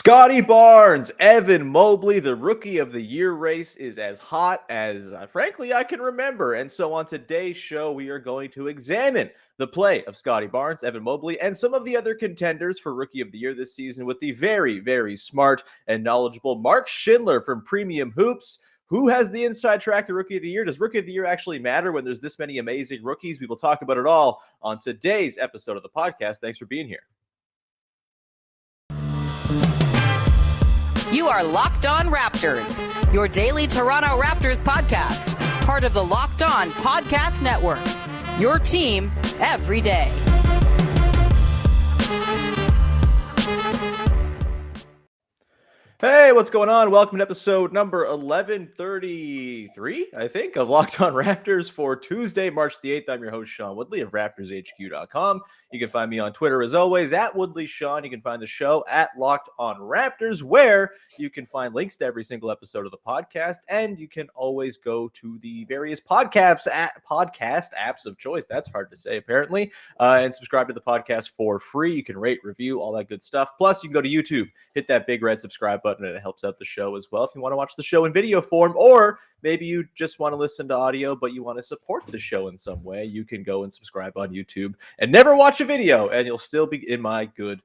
Scottie Barnes, Evan Mobley, the Rookie of the Year race is as hot as, frankly, I can remember. And so on today's show, we are going to examine the play of Scottie Barnes, Evan Mobley, and some of the other contenders for Rookie of the Year this season with the very, very smart and knowledgeable Mark Schindler from Premium Hoops. Who has the inside track of Rookie of the Year? Does Rookie of the Year actually matter when there's this many amazing rookies? We will talk about it all on today's episode of the podcast. Thanks for being here. You are Locked On Raptors, your daily Toronto Raptors podcast, part of the Locked On Podcast Network, your team every day. Hey, what's going on? Welcome to episode number 1133, I think, of Locked On Raptors for Tuesday, March the 8th. I'm your host, Sean Woodley of RaptorsHQ.com. You can find me on Twitter, as always, at WoodleySean. You can find the show at Locked On Raptors, where you can find links to every single episode of the podcast, and you can always go to the various podcast apps of choice. That's hard to say, apparently, and subscribe to the podcast for free. You can rate, review, all that good stuff. Plus, you can go to YouTube, hit that big red subscribe button, and it helps out the show as well if you want to watch the show in video form, or maybe you just want to listen to audio but you want to support the show in some way. You can go and subscribe on YouTube and never watch a video, and you'll still be in my good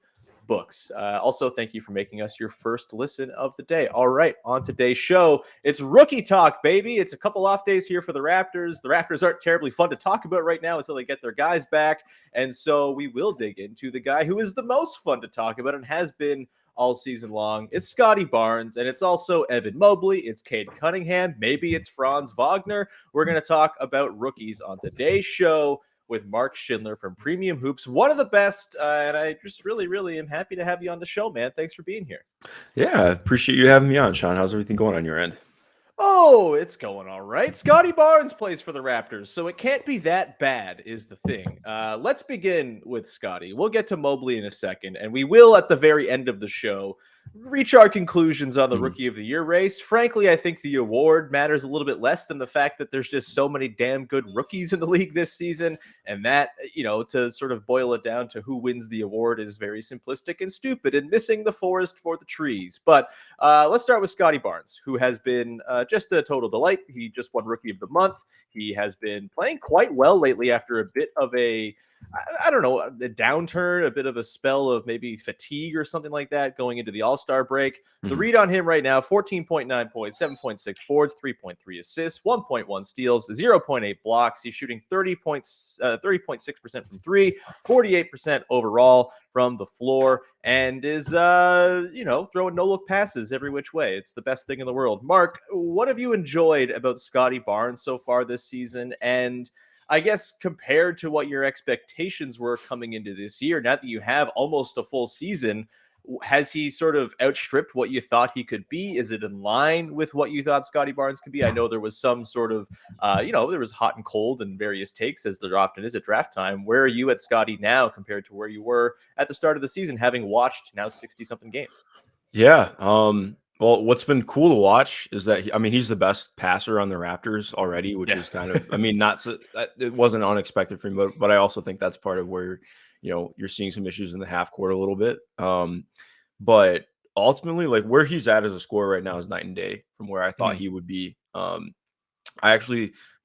books. Also, thank you for making us your first listen of the day. All right, on today's show, it's rookie talk, baby. It's a couple off days here for the Raptors. The Raptors aren't terribly fun to talk about right now until they get their guys back, and so we will dig into the guy who is the most fun to talk about and has been all season long. It's Scottie Barnes, and it's also Evan Mobley. It's Cade Cunningham. Maybe it's Franz Wagner. We're going to talk about rookies on today's show with Mark Schindler from Premium Hoops, one of the best, and I just really am happy to have you on the show, man. Thanks for being here. Yeah, I appreciate you having me on, Sean. How's everything going on your end? Oh, it's going all right. Scottie Barnes plays for the Raptors, so it can't be that bad is the thing. Let's begin with Scottie. We'll get to Mobley in a second, and we will, at the very end of the show, reach our conclusions on the Rookie of the Year race. Frankly, I think the award matters a little bit less than the fact that there's just so many damn good rookies in the league this season, and that, to sort of boil it down to who wins the award is very simplistic and stupid and missing the forest for the trees. But let's start with Scottie Barnes, who has been just a total delight. He just won Rookie of the Month. He has been playing quite well lately after a bit of a downturn, a bit of a spell of maybe fatigue or something like that going into the All-Star break. The read on him right now, 14.9 points, 7.6 boards, 3.3 assists, 1.1 steals, 0.8 blocks. He's shooting 30.6% from three, 48% overall from the floor, and is, throwing no-look passes every which way. It's the best thing in the world. Mark, what have you enjoyed about Scottie Barnes so far this season? And I guess compared to what your expectations were coming into this year, now that you have almost a full season, has he sort of outstripped what you thought he could be? Is it in line with what you thought Scottie Barnes could be? I know there was some sort of, there was hot and cold and various takes, as there often is at draft time. Where are you at Scottie now compared to where you were at the start of the season, having watched now 60-something games? Yeah. Well, what's been cool to watch is that he's the best passer on the Raptors already, which is kind of, it wasn't unexpected for him, but I also think that's part of where, you're seeing some issues in the half court a little bit. But ultimately, like where he's at as a scorer right now is night and day from where I thought he would be.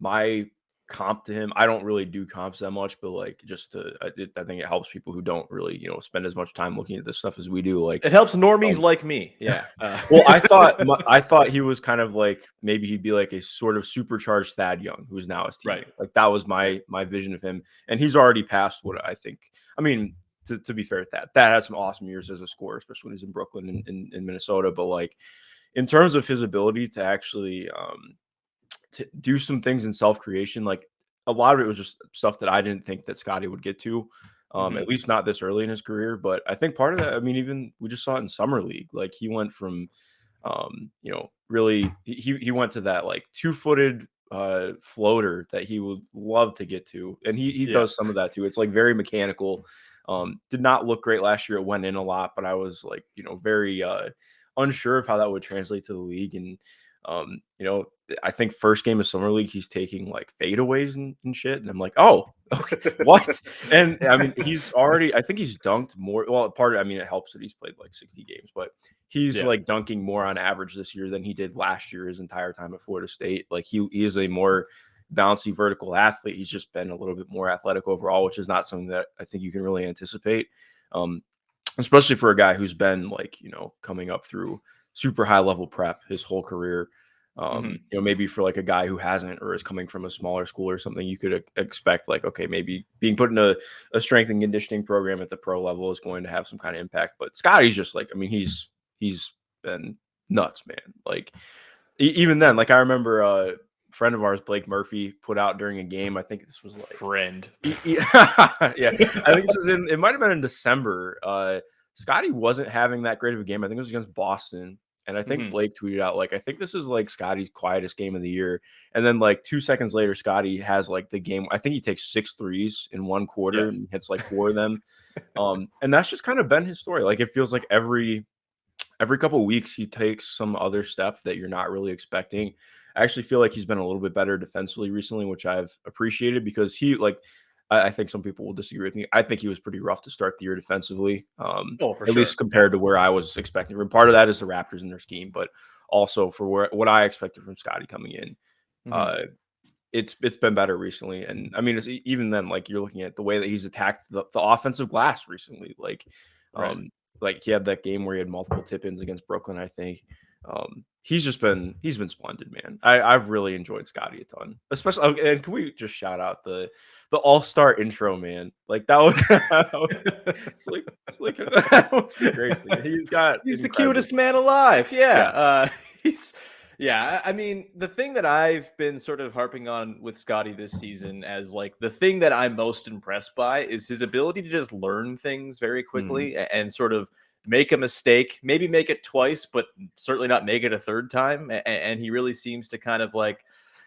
My comp to him, I don't really do comps that much, but like I think it helps people who don't really spend as much time looking at this stuff as we do. Like it helps normies like me. Yeah. Well, I thought he was kind of like maybe he'd be like a sort of supercharged Thad Young, who's now his teammate. Right. Like that was my vision of him, and he's already passed what I think. I mean, to be fair, Thad had some awesome years as a scorer, especially when he's in Brooklyn and in Minnesota. But like in terms of his ability to actually to do some things in self-creation, like a lot of it was just stuff that I didn't think that Scottie would get to, at least not this early in his career. But I think part of that, even we just saw it in summer league. Like he went from, really, he went to that like 2-footed floater that he would love to get to. And he does some of that too. It's like very mechanical. Did not look great last year. It went in a lot, but I was like, very unsure of how that would translate to the league. And You know, I think first game of summer league, he's taking like fadeaways and shit. And I'm like, oh, okay, what? And I mean, I think he's dunked more. Well, I mean, it helps that he's played like 60 games, but he's Yeah. like dunking more on average this year than he did last year his entire time at Florida State. Like he is a more bouncy vertical athlete. He's just been a little bit more athletic overall, which is not something that I think you can really anticipate. Especially for a guy who's been like, you know, coming up through super high level prep his whole career. Mhm. You know, maybe for like a guy who hasn't or is coming from a smaller school or something, you could expect like, okay, maybe being put in a strength and conditioning program at the pro level is going to have some kind of impact. But Scottie's just like, I mean, he's been nuts, man. Like even then, like I remember a friend of ours, Blake Murphy, put out during a game. I think this was like Friend. yeah, I think this was it might have been in December. Scottie wasn't having that great of a game. I think it was against Boston. And I think Mhm. Blake tweeted out, like, I think this is like Scottie's quietest game of the year. And then like 2 seconds later, Scottie has like the game. I think he takes 6 threes in one quarter Yeah. and hits like 4 of them. And that's just kind of been his story. Like it feels like every couple of weeks he takes some other step that you're not really expecting. I actually feel like he's been a little bit better defensively recently, which I've appreciated because he like I think some people will disagree with me. I think he was pretty rough to start the year defensively, Oh, for at sure. least compared to where I was expecting. And part of that is the Raptors and their scheme, but also for what I expected from Scottie coming in. Mhm. Uh, it's been better recently, and I mean, even then, like you're looking at the way that he's attacked the offensive glass recently. Right. Like he had that game where he had multiple tip-ins against Brooklyn. I think he's been splendid, man. I've really enjoyed Scottie a ton, especially. And can we just shout out the All-Star intro, man? Like that was it's like that was the greatest thing. He's got He's the incredible. cutest man alive. Yeah. Yeah. He's yeah, I mean, the thing that I've been sort of harping on with Scotty this season as like the thing that I'm most impressed by is his ability to just learn things very Mhm. quickly and sort of make a mistake, maybe make it twice, but certainly not make it a third time. And he really seems to kind of like,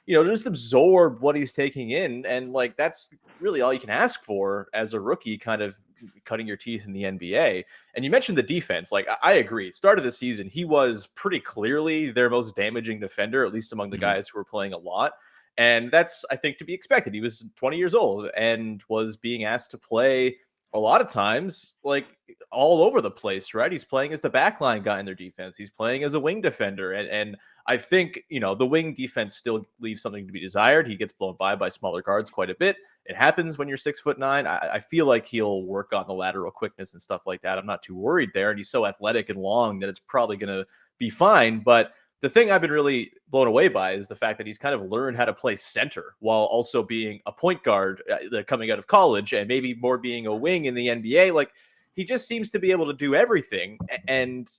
just absorb what he's taking in. And like that's really all you can ask for as a rookie, kind of cutting your teeth in the NBA. And you mentioned the defense. Like, I agree. Start of the season, he was pretty clearly their most damaging defender, at least among the Mhm. guys who were playing a lot. And that's, I think, to be expected. He was 20 years old and was being asked to play a lot of times, like all over the place, right? He's playing as the backline guy in their defense. He's playing as a wing defender. And I think, the wing defense still leaves something to be desired. He gets blown by smaller guards quite a bit. It happens when you're 6'9". I feel like he'll work on the lateral quickness and stuff like that. I'm not too worried there. And he's so athletic and long that it's probably going to be fine. But the thing I've been really blown away by is the fact that he's kind of learned how to play center while also being a point guard coming out of college and maybe more being a wing in the NBA. Like he just seems to be able to do everything and,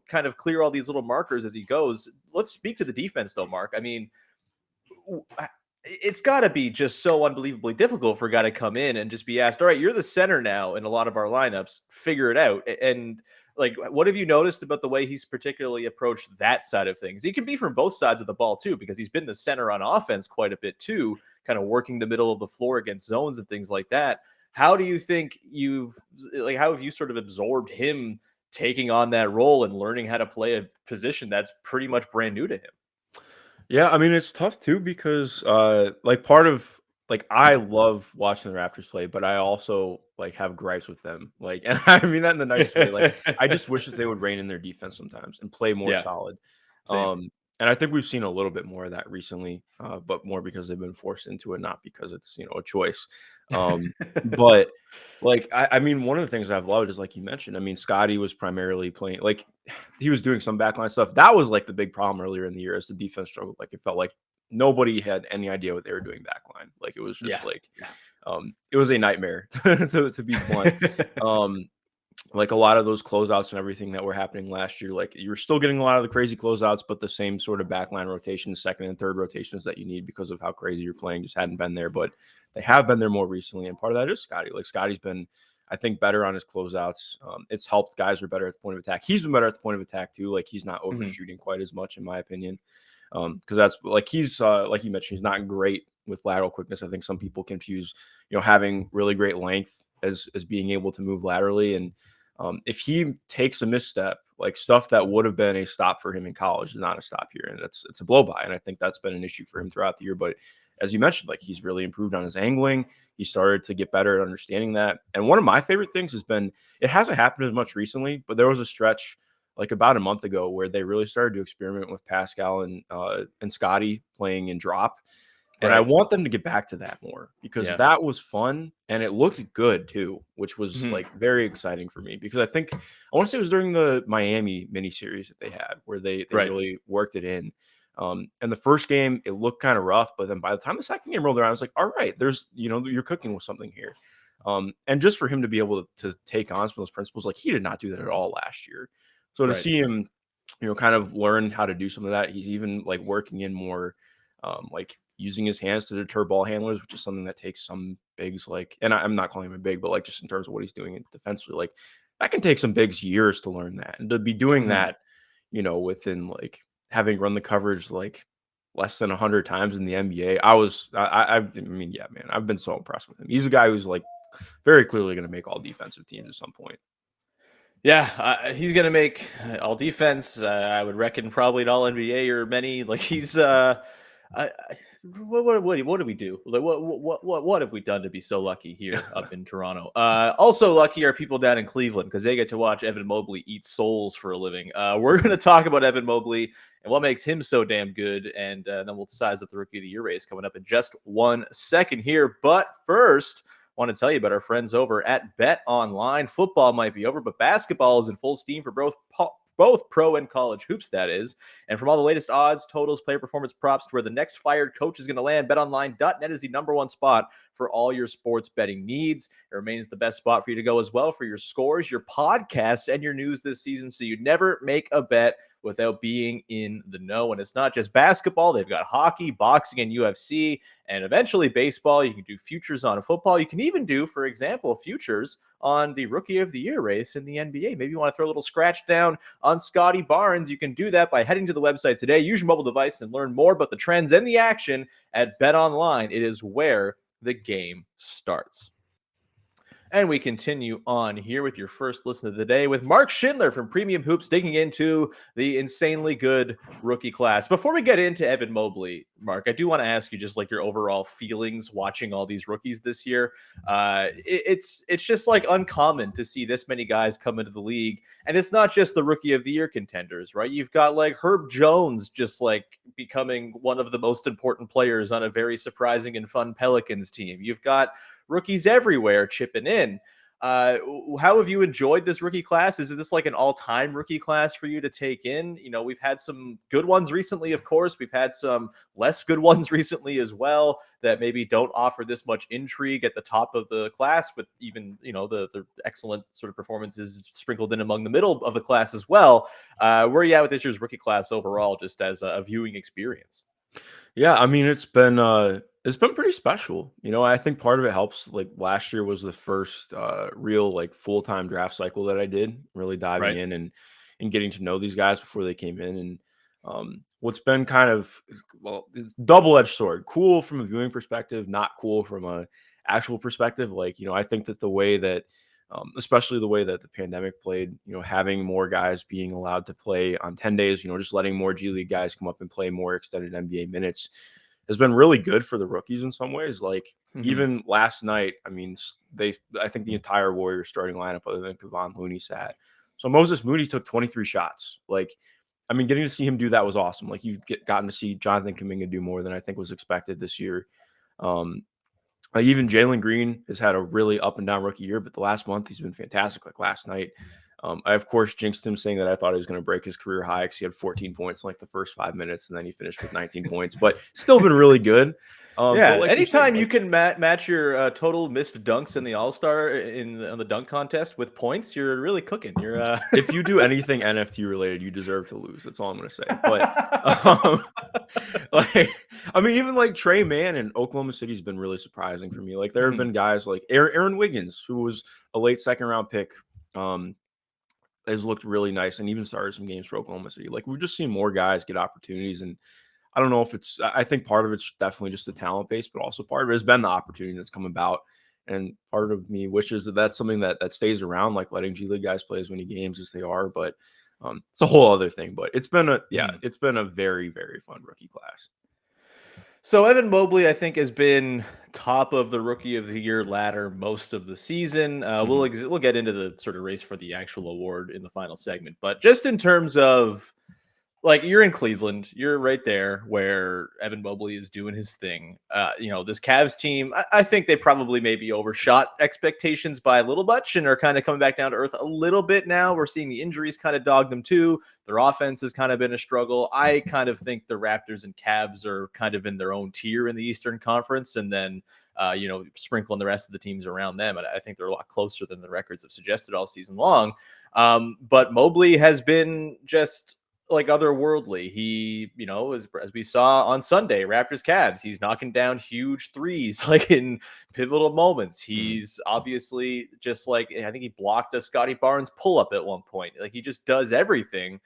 kind of clear all these little markers as he goes. Let's speak to the defense though, Mark. I mean, it's got to be just so unbelievably difficult for a guy to come in and just be asked, all right, you're the center now in a lot of our lineups, figure it out. And like, what have you noticed about the way he's particularly approached that side of things? He can be from both sides of the ball too, because he's been the center on offense quite a bit too, kind of working the middle of the floor against zones and things like that. How do you think how have you sort of absorbed him taking on that role and learning how to play a position that's pretty much brand new to him? Yeah, I mean it's tough too because like part of like I love watching the Raptors play, but I also like have gripes with them. Like and I mean that in the nicest way. Like I just wish that they would rein in their defense sometimes and play more Yeah, solid. same. And I think we've seen a little bit more of that recently, but more because they've been forced into it, not because it's a choice. But like I mean, one of the things I've loved is like you mentioned. I mean, Scottie was primarily playing like he was doing some backline stuff. That was like the big problem earlier in the year as the defense struggled. Like it felt like nobody had any idea what they were doing backline. Like it was Yeah. just like it was a nightmare to be blunt. Um like a lot of those closeouts and everything that were happening last year, like you were still getting a lot of the crazy closeouts, but the same sort of backline rotations, second and third rotations that you need because of how crazy you're playing just hadn't been there. But they have been there more recently. And part of that is Scottie. Like Scottie's been, I think, better on his closeouts. It's helped guys are better at the point of attack. He's been better at the point of attack too. Like he's not Mhm. overshooting quite as much, in my opinion. Because that's like he's like you mentioned, he's not great with lateral quickness. I think some people confuse, having really great length as being able to move laterally. And if he takes a misstep Like stuff that would have been a stop for him in college is not a stop here. And it's a blow by. And I think that's been an issue for him throughout the year. But as you mentioned, like he's really improved on his angling. He started to get better at understanding that. And one of my favorite things has been, it hasn't happened as much recently, but there was a stretch like about a month ago where they really started to experiment with Pascal and Scottie playing in drop. And I want them to get back to that more because that was fun and it looked good too, which was like very exciting for me because I want to say it was during the Miami miniseries that they had where they really worked it in. And the first game, it looked kind of rough, but then by the time the second game rolled around, I was like, all right, there's, you're cooking with something here. And just for him to be able to take on some of those principles, like he did not do that at all last year. So to see him, kind of learn how to do some of that, he's even like working in more, like using his hands to deter ball handlers, which is something that takes some bigs like, and I'm not calling him a big, but like just in terms of what he's doing defensively, like that can take some bigs years to learn that. And to be doing that, within like having run the coverage like less than 100 times in the NBA, I mean, yeah, man, I've been so impressed with him. He's a guy who's like very clearly going to make all defensive teams at some point. Yeah, he's going to make all defense. I would reckon probably an all NBA or many. Like he's what do we do? Like what have we done to be so lucky here up in Toronto? Also lucky are people down in Cleveland because they get to watch Evan Mobley eat souls for a living. We're going to talk about Evan Mobley and what makes him so damn good, and then we'll size up the Rookie of the Year race coming up in just 1 second here. But first, want to tell you about our friends over at Bet Online. Football might be over, but basketball is in full steam for both pro and college hoops, that is. And from all the latest odds, totals, player performance props to where the next fired coach is going to land, betonline.net is the #1 spot for all your sports betting needs. It remains the best spot for you to go as well for your scores, your podcasts, and your news this season, so you never make a bet without being in the know. And it's not just basketball. They've got hockey, boxing, and UFC, and eventually baseball. You can do futures on football. You can even do, for example, futures on the Rookie of the Year race in the NBA. Maybe you want to throw a little scratch down on Scottie Barnes. You can do that by heading to the website today. Use your mobile device and learn more about the trends and the action at Bet Online. It is where the game starts. And we continue on here with your first listen of the day with Mark Schindler from Premium Hoops, digging into the insanely good rookie class. Before we get into Evan Mobley, Mark, I do want to ask you just like your overall feelings watching all these rookies this year. It's just like uncommon to see this many guys come into the league. And it's not just the Rookie of the Year contenders, right? You've got like Herb Jones just like becoming one of the most important players on a very surprising and fun Pelicans team. You've got rookies everywhere chipping in. How have you enjoyed this rookie class? Is this like an all-time rookie class for you to take in? We've had some good ones recently, of course. We've had some less good ones recently as well that maybe don't offer this much intrigue at the top of the class, but even, the excellent sort of performances sprinkled in among the middle of the class as well. Where are you at with this year's rookie class overall, just as a viewing experience? Yeah, I mean, it's been pretty special. I think part of it helps. Like last year was the first real like full-time draft cycle that I did, really diving in and getting to know these guys before they came in. And what's been kind of, well, it's double-edged sword. Cool from a viewing perspective, not cool from a actual perspective. Like, I think that the way that especially the way that the pandemic played, having more guys being allowed to play on 10 days, just letting more G League guys come up and play more extended NBA minutes has been really good for the rookies in some ways. Like even last night, I mean, I think the entire Warriors starting lineup other than Kevon Looney sat. So Moses Moody took 23 shots. Like, I mean, getting to see him do that was awesome. Like you've gotten to see Jonathan Kuminga do more than I think was expected this year. Even Jalen Green has had a really up and down rookie year, but the last month he's been fantastic. Like last night, I of course jinxed him saying that I thought he was going to break his career high because he had 14 points in like the first 5 minutes, and then he finished with 19 points, but still been really good. Like anytime you can match your total missed dunks in the All-Star on the dunk contest with points, you're really cooking. You're if you do anything NFT related, you deserve to lose. That's all I'm going to say. But I mean, even like Trey Mann in Oklahoma City has been really surprising for me. Like there have been guys like Aaron Wiggins, who was a late second-round pick, has looked really nice and even started some games for Oklahoma City. Like we've just seen more guys get opportunities, and I don't know if I think part of it's definitely just the talent base, but also part of it has been the opportunity that's come about. And part of me wishes that that's something that stays around, like letting G League guys play as many games as they are. But It's a whole other thing, but it's been it's been a very, very fun rookie class. So Evan Mobley, I think, has been top of the Rookie of the Year ladder most of the season. We'll get into the sort of race for the actual award in the final segment, but just in terms of, like, you're in Cleveland, you're right there where Evan Mobley is doing his thing. This Cavs team, I think they probably maybe overshot expectations by a little much and are kind of coming back down to earth a little bit now. We're seeing the injuries kind of dog them too. Their offense has kind of been a struggle. I kind of think the Raptors and Cavs are kind of in their own tier in the Eastern Conference, and then sprinkling the rest of the teams around them. And I think they're a lot closer than the records have suggested all season long. But Mobley has been just like otherworldly. He, as we saw on Sunday, Raptors Cavs, he's knocking down huge threes like in pivotal moments. He's obviously just like, I think he blocked a Scottie Barnes pull up at one point. Like, he just does everything.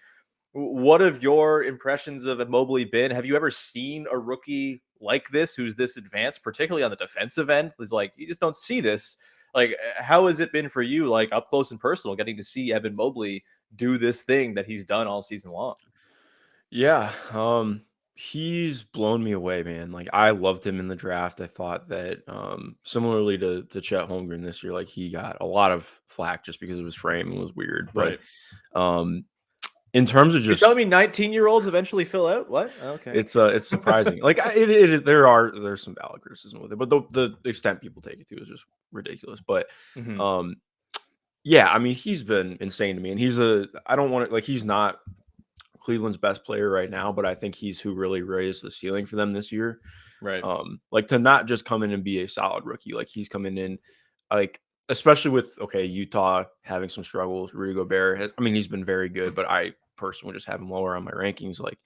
What have your impressions of Mobley been? Have you ever seen a rookie like this who's this advanced, particularly on the defensive end? It's like, you just don't see this. Like, how has it been for you, like up close and personal, getting to see Evan Mobley do this thing that he's done all season long? Yeah, he's blown me away, man. Like, I loved him in the draft. I thought that similarly to Chet Holmgren this year, like, he got a lot of flack just because of his frame and was weird. Right. But in terms of just, you're telling me 19-year-olds eventually fill out? What? Okay. It's surprising. Like, there's some valid criticism with it, but the extent people take it to is just ridiculous. But yeah, I mean, he's been insane to me, and I don't want to, like, he's not Cleveland's best player right now, but I think he's who really raised the ceiling for them this year. Right. Like, to not just come in and be a solid rookie, like, he's coming in, like, especially with, Utah having some struggles. Rudy Gobert he's been very good, but I personally just have him lower on my rankings. Like,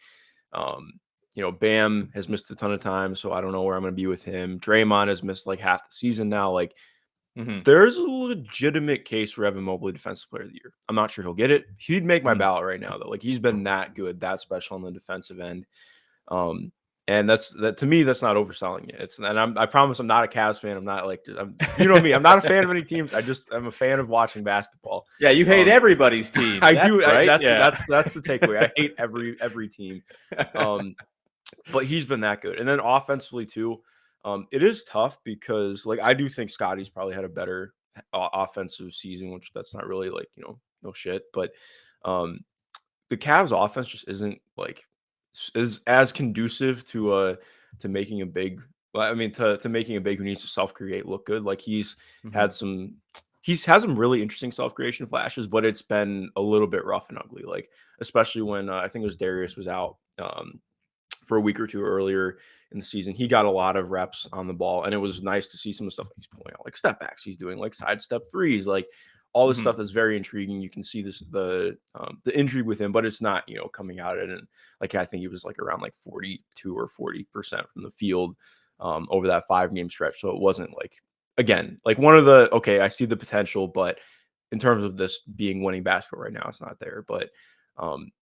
Bam has missed a ton of time, so I don't know where I'm going to be with him. Draymond has missed like half the season now. Like, there's a legitimate case for Evan Mobley Defensive Player of the Year. I'm not sure he'll get it. He'd make my ballot right now, though. Like, he's been that good, that special on the defensive end. And that to me, that's not overselling it. I promise I'm not a Cavs fan. I'm not like, you know me. I'm not a fan of any teams. I'm a fan of watching basketball. Yeah, you hate everybody's team. I do. Right? That's the takeaway. I hate every team. But he's been that good. And then offensively too, it is tough because, like, I do think Scottie's probably had a better offensive season, which that's not really like, no shit. But the Cavs offense just isn't like is as conducive to making a big. I mean, to making a big who needs to self-create look good. Like, he's had some really interesting self-creation flashes, but it's been a little bit rough and ugly. Like, especially when I think it was Darius was out for a week or two earlier in the season. He got a lot of reps on the ball, and it was nice to see some of the stuff he's pulling out, like step backs. He's doing like sidestep threes, like all this stuff that's very intriguing. You can see the injury with him, but it's not, coming out at it. And like, I think he was like around like 42 or 40% from the field over that 5-game stretch. So it wasn't like, again, like one of the, I see the potential, but in terms of this being winning basketball right now, it's not there. But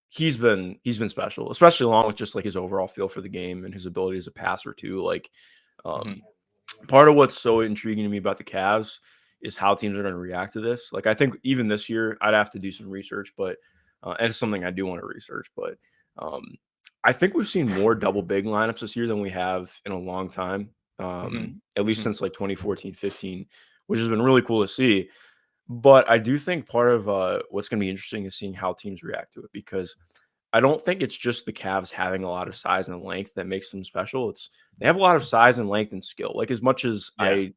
he's been special, especially along with just like his overall feel for the game and his ability as a passer too. Like, part of what's so intriguing to me about the Cavs is how teams are going to react to this. Like, I think even this year I'd have to do some research, but and it's something I do want to research, but I think we've seen more double big lineups this year than we have in a long time. At least since like 2014-15, which has been really cool to see. But I do think part of what's going to be interesting is seeing how teams react to it, because I don't think it's just the Cavs having a lot of size and length that makes them special. They have a lot of size and length and skill. Like, as much as I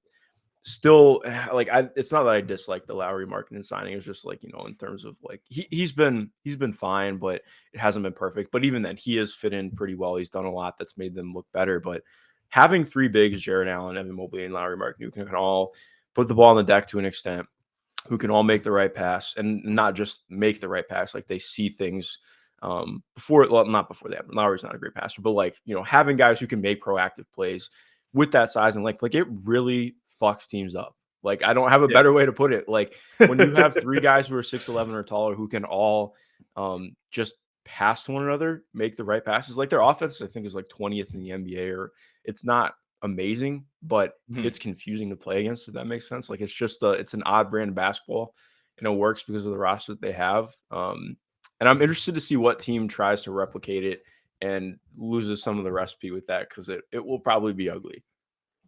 still like, it's not that I dislike the Lowry market and signing. It's just like, in terms of like, he's been fine, but it hasn't been perfect. But even then, he has fit in pretty well. He's done a lot that's made them look better. But having 3 bigs, Jarrett Allen, Evan Mobley, and Lowry Markkanen, who can all put the ball on the deck to an extent, who can all make the right pass, and not just make the right pass, like they see things not before they happen. Lowry's not a great passer, but like, having guys who can make proactive plays with that size and length, like, it really fucks teams up. Like, I don't have a better way to put it. Like, when you have 3 guys who are 6'11" or taller who can all just pass to one another, make the right passes, like, their offense, I think, is like 20th in the NBA, or it's not amazing, but it's confusing to play against, if that makes sense. Like, it's just it's an odd brand of basketball, and it works because of the roster that they have. And And I'm interested to see what team tries to replicate it and loses some of the recipe with that, because it will probably be ugly.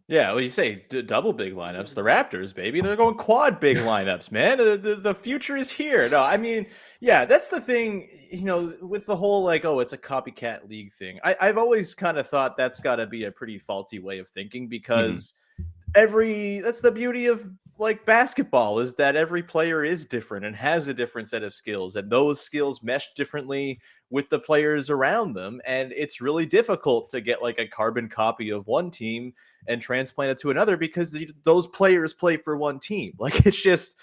Yeah, well, you say double big lineups. The Raptors, baby, they're going quad big lineups, man. The future is here. No, I mean, yeah, that's the thing. With the whole like, oh, it's a copycat league thing. I've always kind of thought that's got to be a pretty faulty way of thinking, because that's the beauty of like basketball, is that every player is different and has a different set of skills, and those skills mesh differently with the players around them, and it's really difficult to get like a carbon copy of one team and transplant it to another, because those players play for one team. Like, it's just,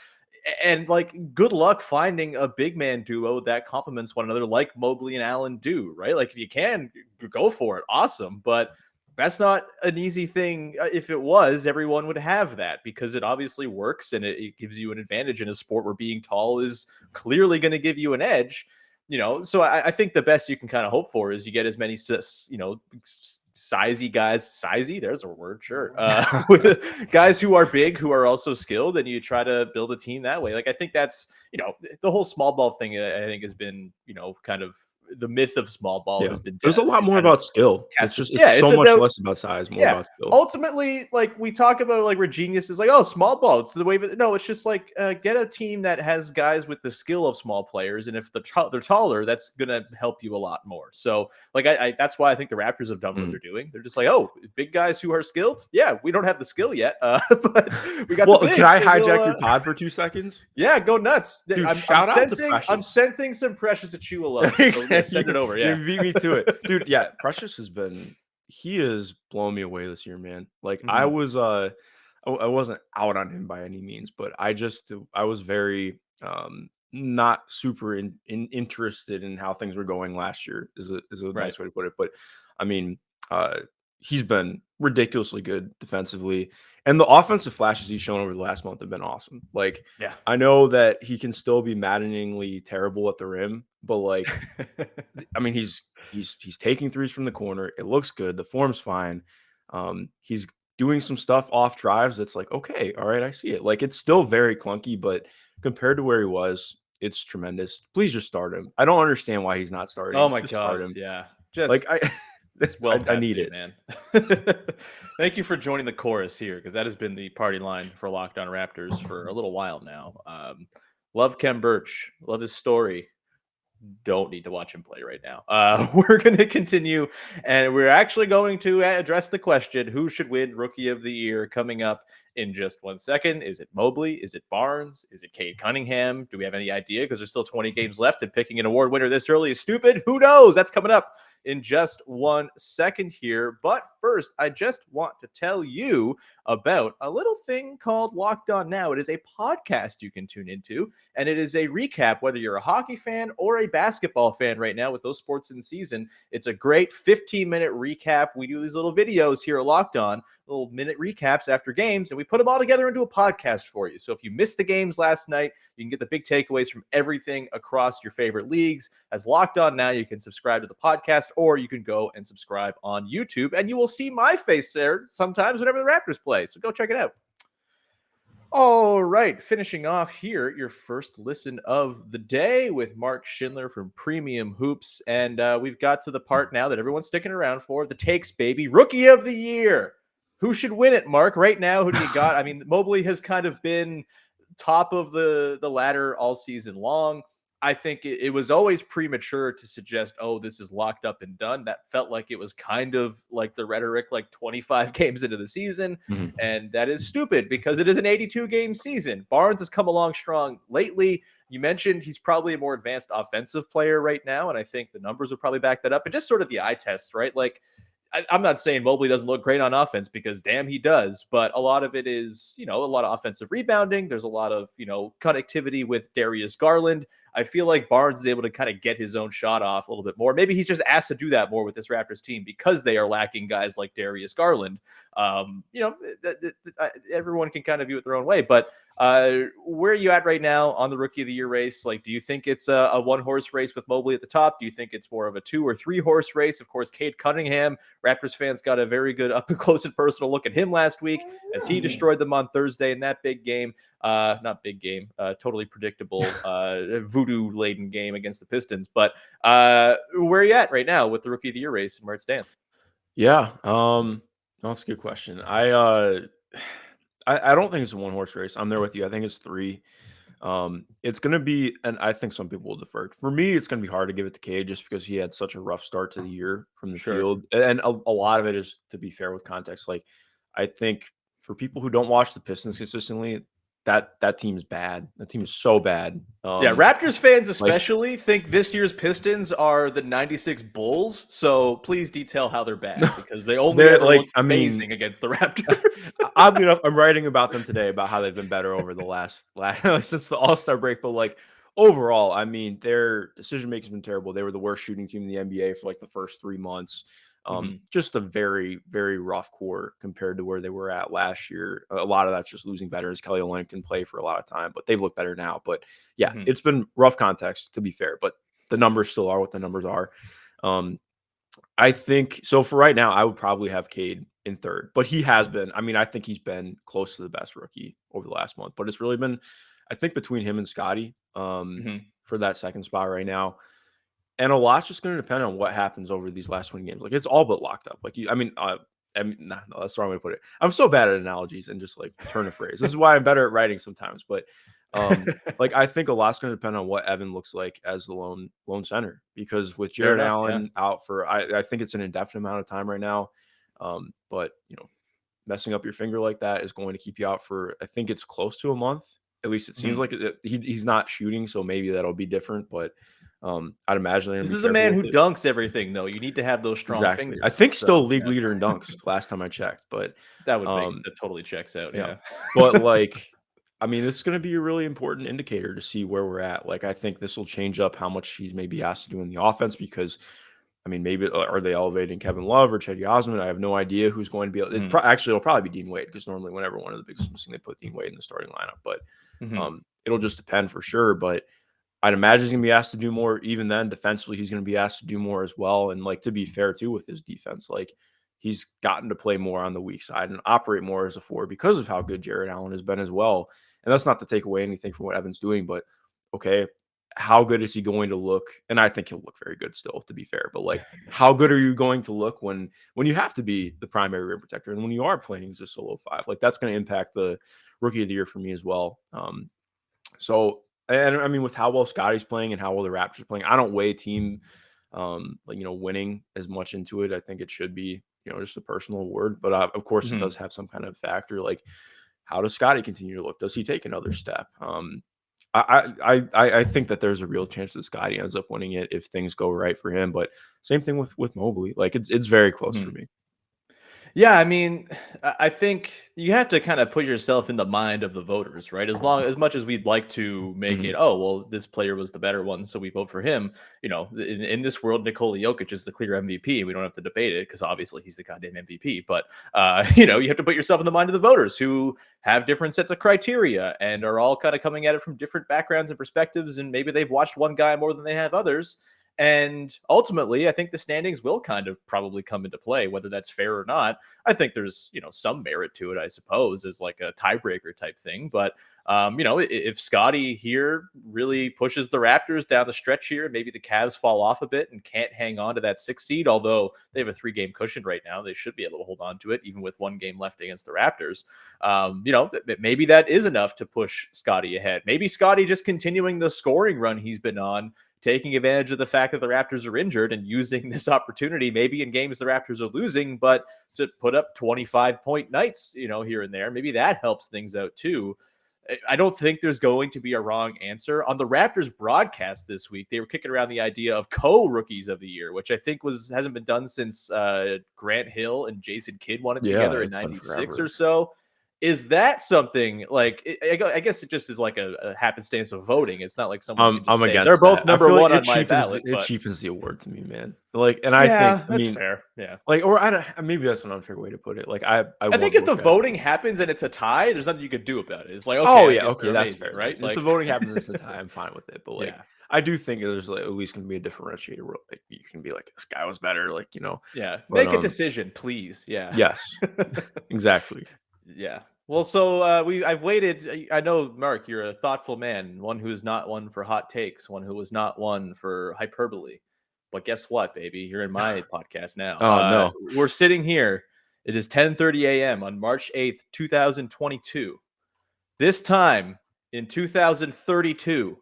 and like, good luck finding a big man duo that complements one another like Mobley and Allen do, right? Like, if you can, go for it, awesome, but that's not an easy thing. If it was, everyone would have that, because it obviously works, and it gives you an advantage in a sport where being tall is clearly going to give you an edge. So I think the best you can kind of hope for is you get as many, sizey guys, sizey, there's a word, sure. Guys who are big, who are also skilled, and you try to build a team that way. Like, I think that's, the whole small ball thing, I think has been, kind of the myth of small ball has been dead. There's a lot more about skill. It's so much less about size, more about skill. Ultimately, like, we talk about like, we're geniuses, like, oh, small ball, it's the way that, no, it's just like, get a team that has guys with the skill of small players, and if they're taller, that's gonna help you a lot more. So like, I that's why I think the Raptors have done what they're doing. They're just like, oh, big guys who are skilled, yeah, we don't have the skill yet, but we got the bigs, can I hijack your pod for 2 seconds? Yeah, go nuts. Dude, I'm sensing some Precious Achua love. So send it over. Yeah, you beat me to it, dude. Yeah, Precious he has blown me away this year, man. Like, I wasn't out on him by any means, but I was very not super interested in how things were going last year, is a nice way to put it. But I mean, he's been ridiculously good defensively, and the offensive flashes he's shown over the last month have been awesome. Like, yeah, I know that he can still be maddeningly terrible at the rim, but like, I mean, he's taking threes from the corner. It looks good. The form's fine. He's doing some stuff off drives that's like, okay, all right, I see it. Like, it's still very clunky, but compared to where he was, it's tremendous. Please just start him. I don't understand why he's not starting. Oh my God, start him. Yeah, just like it's well, I need it, man. Thank you for joining the chorus here, because that has been the party line for Locked On Raptors for a little while now. Love Kem Birch, love his story. Don't need to watch him play right now. We're going to continue, and we're actually going to address the question, who should win Rookie of the Year, coming up in just 1 second. Is it Mobley? Is it Barnes? Is it Cade Cunningham? Do we have any idea? Because there's still 20 games left, and picking an award winner this early is stupid. Who knows? That's coming up in just 1 second here. But first, I just want to tell you about a little thing called Locked On Now. It is a podcast you can tune into, and it is a recap, whether you're a hockey fan or a basketball fan right now with those sports in season. It's a great 15-minute recap. We do these little videos here at Locked On, little minute recaps after games, and we put them all together into a podcast for you. So if you missed the games last night, you can get the big takeaways from everything across your favorite leagues. As Locked On Now, you can subscribe to the podcast, or you can go and subscribe on YouTube, and you will see my face there sometimes whenever the Raptors play. So go check it out. All right, finishing off here, your first listen of the day with Mark Schindler from Premium Hoops. And we've got to the part now that everyone's sticking around for, the takes, baby. Rookie of the Year. Who should win it, Mark? Right now, who do you got? I mean, Mobley has kind of been top of the ladder all season long. I think it was always premature to suggest, oh, this is locked up and done. That felt like it was kind of like the rhetoric, like 25 games into the season. And that is stupid, because it is an 82-game season. Barnes has come along strong lately. You mentioned he's probably a more advanced offensive player right now, and I think the numbers would probably back that up. And just sort of the eye test, right? Like, I'm not saying Mobley doesn't look great on offense, because damn, he does. But a lot of it is, a lot of offensive rebounding. There's a lot of, connectivity with Darius Garland. I feel like Barnes is able to kind of get his own shot off a little bit more. Maybe he's just asked to do that more with this Raptors team, because they are lacking guys like Darius Garland. Everyone can kind of view it their own way. But where are you at right now on the Rookie of the Year race? Like, do you think it's a one-horse race with Mobley at the top? Do you think it's more of a 2 or 3 horse race? Of course, Cade Cunningham, Raptors fans got a very good up and close and personal look at him last week as he destroyed them on Thursday in that big game. Not big game, totally predictable voodoo-laden game against the Pistons. But where are you at right now with the Rookie of the Year race and where it stands? Yeah, that's a good question. I don't think it's a one-horse race. I'm there with you. I think it's 3. It's going to be, and I think some people will defer. For me, it's going to be hard to give it to Cade just because he had such a rough start to the year from the field. And a lot of it is, to be fair, with context. Like, I think for people who don't watch the Pistons consistently, that team is bad. That team is so bad. Raptors fans especially think this year's Pistons are the 96 Bulls. So please detail how they're bad because they only ever look amazing against the Raptors. I'm writing about them today about how they've been better over the last since the All-Star break. But like overall, I mean, their decision making has been terrible. They were the worst shooting team in the NBA for like the first 3 months. Just a very, very rough core compared to where they were at last year. A lot of that's just losing veterans. Kelly Olynyk didn't play for a lot of time, but they've looked better now. But yeah, it's been rough context, to be fair, but the numbers still are what the numbers are. I think so. For right now, I would probably have Cade in 3rd, but he has been. I mean, I think he's been close to the best rookie over the last month, but it's really been, I think, between him and Scottie for that 2nd spot right now. And a lot's just going to depend on what happens over these last 20 games. Like, it's all but locked up. Like, no, that's the wrong way to put it. I'm so bad at analogies and just like turn a phrase. This is why I'm better at writing sometimes. But like, I think a lot's going to depend on what Evan looks like as the lone center, because with Jarrett Allen out for, I think it's an indefinite amount of time right now. But messing up your finger like that is going to keep you out for, I think it's close to a month. At least it seems like he's not shooting, so maybe that'll be different. But I'd imagine this is a man who dunks everything, though. You need to have those strong fingers. I think still league leader in dunks last time I checked, but that totally checks out. Yeah. But like, I mean, this is going to be a really important indicator to see where we're at. Like, I think this will change up how much he's maybe asked to do in the offense, because I mean, maybe are they elevating Kevin Love or Cedi Osman? I have no idea who's going to be. It'll probably be Dean Wade, because normally whenever one of the bigs is missing, they put Dean Wade in the starting lineup. But it'll just depend for sure. But I'd imagine he's going to be asked to do more. Even then, defensively, he's going to be asked to do more as well. And like, to be fair too, with his defense, like, he's gotten to play more on the weak side and operate more as a 4 because of how good Jarrett Allen has been as well. And that's not to take away anything from what Evan's doing, but okay, how good is he going to look? And I think he'll look very good still, to be fair. But like, how good are you going to look when you have to be the primary rim protector and when you are playing as a solo 5? Like, that's going to impact the Rookie of the Year for me as well. So, and I mean, with how well Scottie's playing and how well the Raptors are playing, I don't weigh team, winning as much into it. I think it should be, just a personal award. But of course, it does have some kind of factor. Like, how does Scottie continue to look? Does he take another step? I think that there's a real chance that Scottie ends up winning it if things go right for him. But same thing with Mobley. Like, it's very close for me. Yeah, I mean, I think you have to kind of put yourself in the mind of the voters, right? As much as we'd like to make it, oh, well, this player was the better one, so we vote for him. In this world, Nikola Jokic is the clear MVP. We don't have to debate it because obviously he's the goddamn MVP. But, you have to put yourself in the mind of the voters who have different sets of criteria and are all kind of coming at it from different backgrounds and perspectives. And maybe they've watched one guy more than they have others. And ultimately, I think the standings will kind of probably come into play, whether that's fair or not. I think there's, some merit to it, I suppose, as like a tiebreaker type thing. But, if Scottie here really pushes the Raptors down the stretch here, maybe the Cavs fall off a bit and can't hang on to that 6th seed, although they have a 3-game cushion right now. They should be able to hold on to it, even with 1 game left against the Raptors. Maybe that is enough to push Scottie ahead. Maybe Scottie just continuing the scoring run he's been on, taking advantage of the fact that the Raptors are injured and using this opportunity, maybe in games the Raptors are losing, but to put up 25-point nights, here and there. Maybe that helps things out too. I don't think there's going to be a wrong answer. On the Raptors broadcast this week, they were kicking around the idea of co-rookies of the year, which I think hasn't been done since Grant Hill and Jason Kidd won it together in 96 or so. Is that something like, I guess it just is like a happenstance of voting. It's not like someone I'm against they're both that. number one on my ballot. It cheapens the award to me, man. Like, and I think, that's fair. Yeah. Like, or maybe that's an unfair way to put it. Like, I think if the voting happens and it's a tie, there's nothing you could do about it. It's like, okay, that's fair, right? If the voting happens and it's a tie, I'm fine with it. But like, I do think there's like at least going to be a differentiator where like you can be like, this guy was better, like, Yeah. But, make a decision, please. Yeah. Yes. Exactly. Yeah. Well, so I've waited. I know, Mark, you're a thoughtful man, one who is not one for hot takes, one who is not one for hyperbole. But guess what, baby? You're in my podcast now. Oh no. We're sitting here. It is 10:30 a.m. on March 8th, 2022. This time in 2032,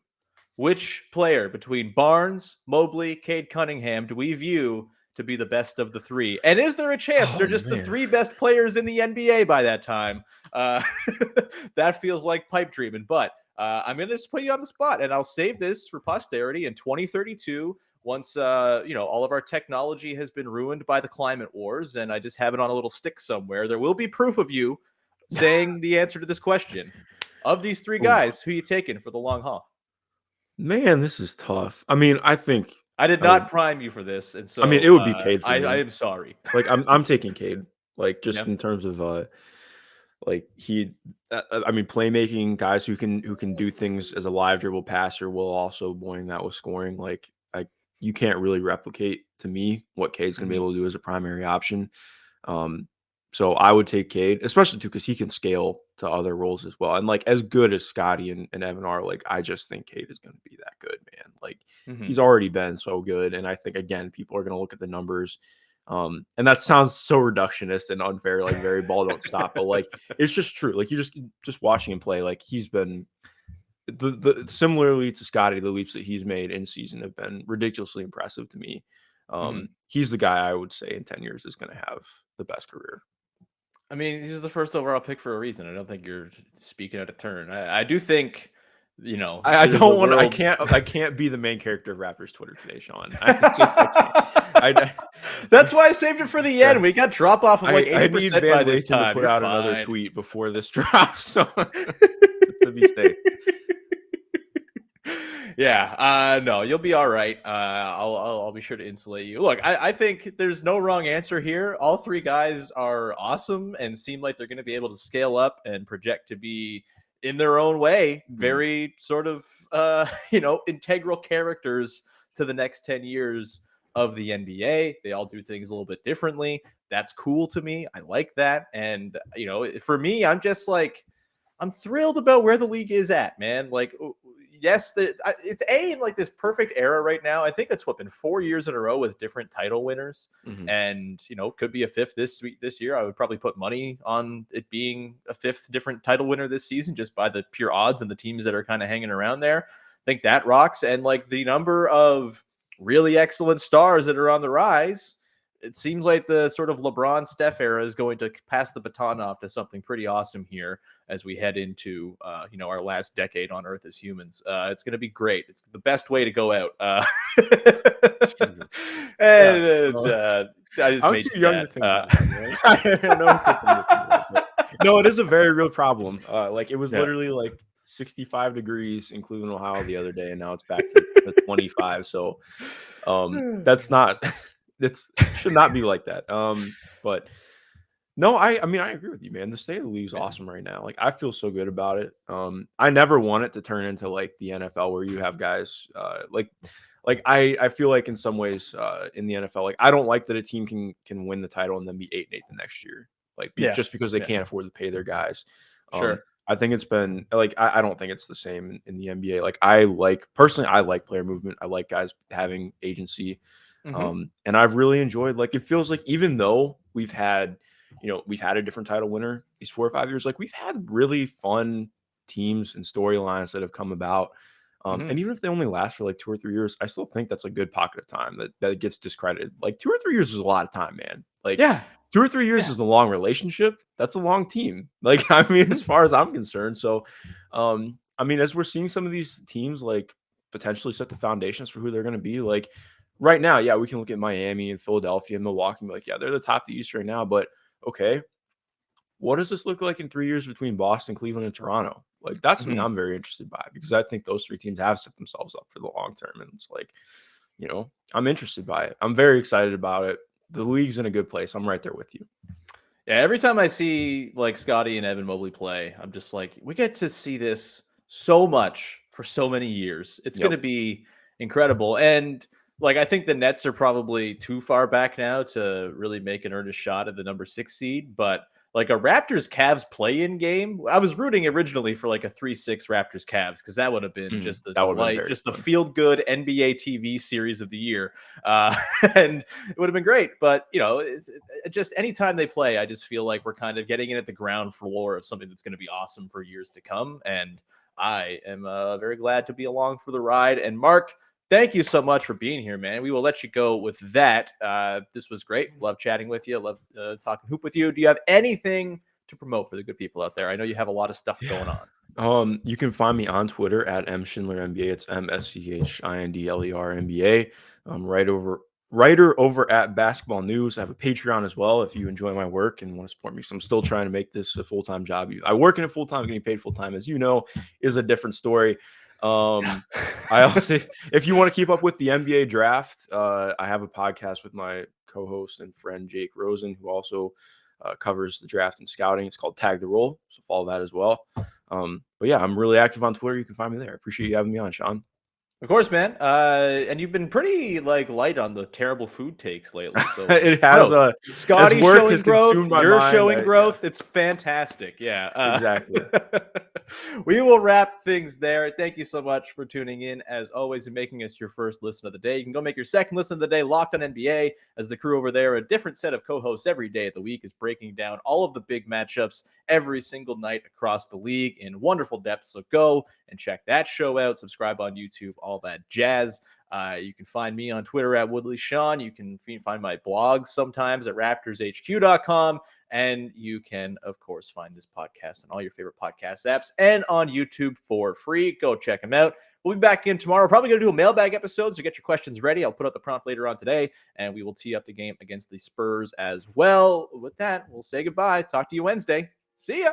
which player between Barnes, Mobley, Cade Cunningham do we view to be the best of the three? And is there a chance they're just the three best players in the NBA by that time? That feels like pipe dreaming, but I'm going to just put you on the spot, and I'll save this for posterity in 2032 once all of our technology has been ruined by the climate wars, and I just have it on a little stick somewhere. There will be proof of you saying the answer to this question. Of these three guys, who you taking for the long haul? Man, this is tough. I mean, I think I did not prime you for this, and so I mean, it would be Cade for me. I am sorry. Like I'm taking Cade. Like just Yep. in terms of like I mean, playmaking, guys who can do things as a live dribble passer while also blowing that with scoring. Like you can't really replicate to me what Cade's gonna be able to do as a primary option. So I would take Cade, especially too, because he can scale to other roles as well. And like as good as Scottie and Evan are, like I just think Cade is going to be that good, man. Like he's already been so good, and I think again people are going to look at the numbers. And that sounds so reductionist and unfair, like very ball don't stop, but like it's just true. Like you just watching him play, like he's been the similarly to Scottie, the leaps that he's made in season have been ridiculously impressive to me. He's the guy I would say in 10 years is going to have the best career. I mean, he's the first overall pick for a reason. I don't think you're speaking out of turn. I do think, I don't want. I can't be the main character of Raptors Twitter today, Sean. I can't. That's why I saved it for the end. We got drop off of like 80% by this time. To put out another tweet before this drops, so to be safe. Yeah, no, you'll be all right. I'll be sure to insulate you. Look, I think there's no wrong answer here. All three guys are awesome and seem like they're going to be able to scale up and project to be, in their own way, very sort of integral characters to the next 10 years of the NBA. They all do things a little bit differently. That's cool to me. I like that. And for me, I'm just like, I'm thrilled about where the league is at, man. Like, yes, it's in like this perfect era right now. I think it's been 4 years in a row with different title winners, and could be a fifth this year. I would probably put money on it being a fifth different title winner this season, just by the pure odds and the teams that are kind of hanging around there. I think that rocks, and like the number of really excellent stars that are on the rise. It seems like the sort of LeBron Steph era is going to pass the baton off to something pretty awesome here as we head into, our last decade on Earth as humans. It's going to be great. It's the best way to go out. I was too young to think about that, no, it is a very real problem. Like it was literally like 65 degrees in Cleveland, Ohio the other day, and now it's back to 25. So that's not... It should not be like that. But no, I mean, I agree with you, man. The state of the league is awesome right now. Like, I feel so good about it. I never want it to turn into like the NFL where you have guys I feel like in some ways in the NFL, like I don't like that a team can win the title and then be 8-8 the next year, just because they can't afford to pay their guys. Sure. I think it's been like I don't think it's the same in the NBA. Like I like player movement. I like guys having agency. And I've really enjoyed, like, it feels like even though we've had a different title winner these 4 or 5 years, like we've had really fun teams and storylines that have come about. And even if they only last for like 2 or 3 years, I still think that's a good pocket of time that gets discredited. Like 2 or 3 years is a lot of time, man. Like 2 or 3 years is a long relationship. That's a long team. Like, I mean, as far as I'm concerned. So, I mean, as we're seeing some of these teams like potentially set the foundations for who they're going to be, like, right now, yeah, we can look at Miami and Philadelphia and Milwaukee and be like, yeah, they're the top of the East right now. But okay, what does this look like in 3 years between Boston, Cleveland, and Toronto? Like, that's something I'm very interested by, because I think those three teams have set themselves up for the long term. And it's like, I'm interested by it. I'm very excited about it. The league's in a good place. I'm right there with you. Yeah, every time I see like Scottie and Evan Mobley play, I'm just like, we get to see this so much for so many years. It's going to be incredible. And like, I think the Nets are probably too far back now to really make an earnest shot at the number 6 seed, but like a Raptors Cavs play-in game. I was rooting originally for like a 3-6 Raptors Cavs because that would have been just the that would've been delight, very just the fun. feel-good NBA TV series of the year, and it would have been great. But just anytime they play, I just feel like we're kind of getting in at the ground floor of something that's going to be awesome for years to come. And I am very glad to be along for the ride. And Mark, thank you so much for being here, man. We will let you go with that. This was great. Love chatting with you. Love talking hoop with you. Do you have anything to promote for the good people out there? I know you have a lot of stuff going on. You can find me on Twitter at mschindlerNBA. It's MSCHINDLERNBA. Writer over at Basketball News. I have a Patreon as well if you enjoy my work and want to support me. So I'm still trying to make this a full-time job. I work in it full-time, getting paid full-time, as you know, is a different story. I also, if you want to keep up with the NBA draft, I have a podcast with my co-host and friend Jake Rosen, who also covers the draft and scouting. It's called Tag the Roll, so follow that as well. But yeah, I'm really active on Twitter. You can find me there. Appreciate you having me on, Sean. Of course, man. And you've been pretty light on the terrible food takes lately. So it has Scottie showing growth. You're showing growth. Yeah. It's fantastic. Yeah, exactly. We will wrap things there. Thank you so much for tuning in, as always, and making us your first listen of the day. You can go make your second listen of the day, Locked on NBA, as the crew over there, a different set of co-hosts every day of the week, is breaking down all of the big matchups every single night across the league in wonderful depth. So go and check that show out. Subscribe on YouTube, all that jazz. You can find me on Twitter at Woodley Sean. You can find my blog sometimes at raptorshq.com. And you can, of course, find this podcast on all your favorite podcast apps and on YouTube for free. Go check them out. We'll be back in tomorrow. We're probably going to do a mailbag episode, so get your questions ready. I'll put up the prompt later on today, and we will tee up the game against the Spurs as well. With that, we'll say goodbye. Talk to you Wednesday. See ya.